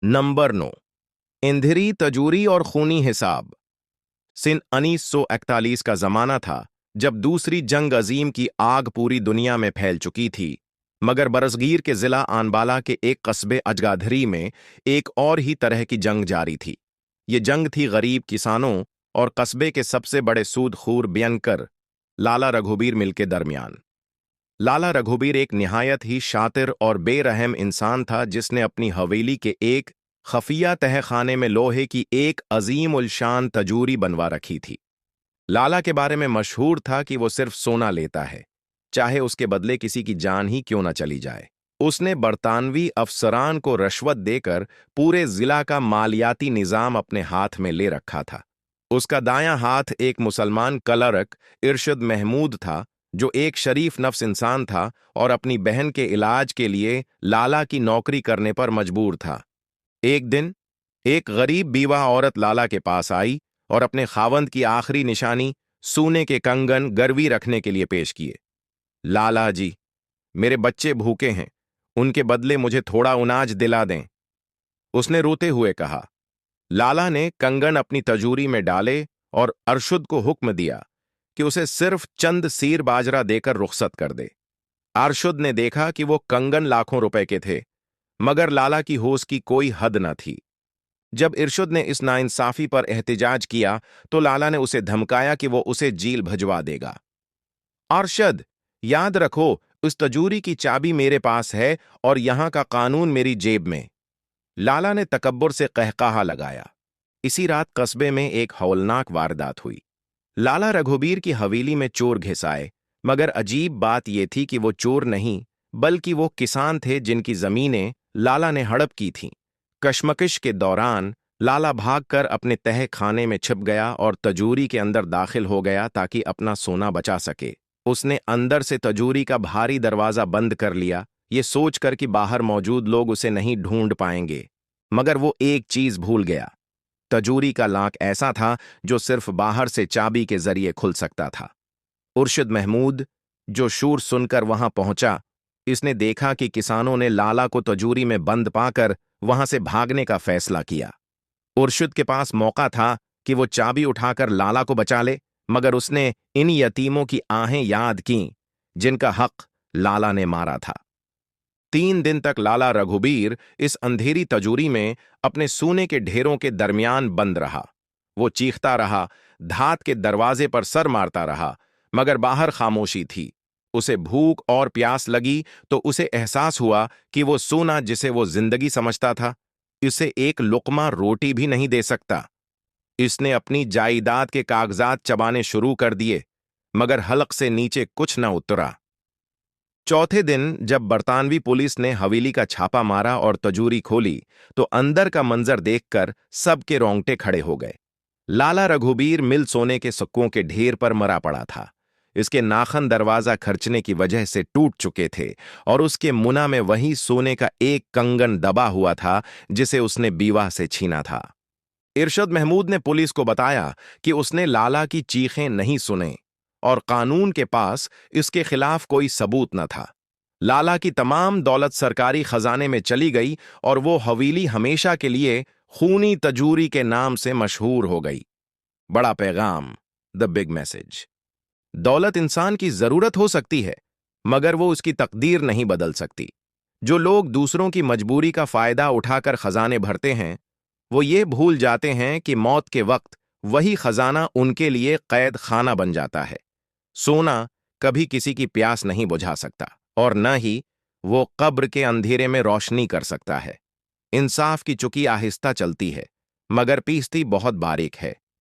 Number 9। इंदिरी, तजूरी और खूनी हिसाब। सन 1941 का जमाना था जब दूसरी जंग अजीम की आग पूरी दुनिया में फैल चुकी थी। मगर बरसगीर के जिला आनबाला के एक कस्बे अजगाधरी में एक और ही तरह की जंग जारी थी। ये जंग थी गरीब किसानों और कस्बे के सबसे बड़े सूदखोर भयंकर लाला रघुबीर मिल के दरमियान। लाला रघुबीर एक निहायत ही शातिर और बेरहम इंसान था जिसने अपनी हवेली के एक खफिया तहखाने में लोहे की एक अजीम उलशान तजूरी बनवा रखी थी। लाला के बारे में मशहूर था कि वो सिर्फ सोना लेता है, चाहे उसके बदले किसी की जान ही क्यों न चली जाए। उसने बरतानवी अफसरान को रिश्वत देकर पूरे जिला का मालियाती निजाम अपने हाथ में ले रखा था। उसका दायां हाथ एक मुसलमान कलरक इरशद महमूद था, जो एक शरीफ नफ्स इंसान था और अपनी बहन के इलाज के लिए लाला की नौकरी करने पर मजबूर था। एक दिन एक गरीब बीवा औरत लाला के पास आई और अपने खावंद की आखिरी निशानी सोने के कंगन गिरवी रखने के लिए पेश किए। लाला जी, मेरे बच्चे भूखे हैं, उनके बदले मुझे थोड़ा अनाज दिला दें, उसने रोते हुए कहा। लाला ने कंगन अपनी तजूरी में डाले और अरशुद को हुक्म दिया कि उसे सिर्फ चंद सीर बाजरा देकर रुखसत कर दे। अरशुद ने देखा कि वो कंगन लाखों रुपए के थे, मगर लाला की होश की कोई हद न थी। जब इरशुद ने इस नाइंसाफी पर एहतिजाज किया तो लाला ने उसे धमकाया कि वो उसे जेल भिजवा देगा। अरशद, याद रखो, उस तजूरी की चाबी मेरे पास है और यहां का कानून मेरी जेब में। लाला ने तकब्बुर से कहकाहा लगाया। इसी रात कस्बे में एक हौलनाक वारदात हुई। लाला रघुबीर की हवेली में चोर घिस आए, मगर अजीब बात यह थी कि वो चोर नहीं, बल्कि वो किसान थे जिनकी जमीनें लाला ने हड़प की थीं। कशमकश के दौरान लाला भागकर अपने तह खाने में छिप गया और तजूरी के अंदर दाखिल हो गया ताकि अपना सोना बचा सके। उसने अंदर से तजूरी का भारी दरवाजा बंद कर लिया, ये सोचकर कि बाहर मौजूद लोग उसे नहीं ढूंढ पाएंगे। मगर वो एक चीज भूल गया। तजूरी का लाक ऐसा था जो सिर्फ बाहर से चाबी के जरिए खुल सकता था। उर्शिद महमूद, जो शूर सुनकर वहां पहुंचा, इसने देखा कि किसानों ने लाला को तजूरी में बंद पाकर वहां से भागने का फैसला किया। उर्शिद के पास मौका था कि वो चाबी उठाकर लाला को बचा ले, मगर उसने इन यतीमों की आहें याद कीं जिनका हक लाला ने मारा था। 3 दिन तक लाला रघुबीर इस अंधेरी तजूरी में अपने सोने के ढेरों के दरमियान बंद रहा। वो चीखता रहा, धात के दरवाजे पर सर मारता रहा, मगर बाहर खामोशी थी। उसे भूख और प्यास लगी तो उसे एहसास हुआ कि वो सोना जिसे वो जिंदगी समझता था, इसे एक लुकमा रोटी भी नहीं दे सकता। इसने अपनी जायदाद के कागजात चबाने शुरू कर दिए, मगर हलक से नीचे कुछ न उतरा। चौथे दिन जब बरतानवी पुलिस ने हवेली का छापा मारा और तजूरी खोली, तो अंदर का मंजर देखकर सबके रोंगटे खड़े हो गए। लाला रघुबीर मिल सोने के सिक्कों के ढेर पर मरा पड़ा था। इसके नाखन दरवाजा खर्चने की वजह से टूट चुके थे और उसके मुना में वही सोने का एक कंगन दबा हुआ था जिसे उसने बीवा से छीना था। इरशद महमूद ने पुलिस को बताया कि उसने लाला की चीखें नहीं सुने और कानून के पास इसके खिलाफ कोई सबूत न था। लाला की तमाम दौलत सरकारी खजाने में चली गई और वो हवेली हमेशा के लिए खूनी तजूरी के नाम से मशहूर हो गई। बड़ा पैगाम, द बिग मैसेज। दौलत इंसान की जरूरत हो सकती है, मगर वो उसकी तकदीर नहीं बदल सकती। जो लोग दूसरों की मजबूरी का फायदा उठाकर खजाने भरते हैं, वो ये भूल जाते हैं कि मौत के वक्त वही खजाना उनके लिए कैद खाना बन जाता है। सोना कभी किसी की प्यास नहीं बुझा सकता और न ही वो कब्र के अंधेरे में रोशनी कर सकता है। इंसाफ की चुकी आहिस्ता चलती है, मगर पीसती बहुत बारीक है।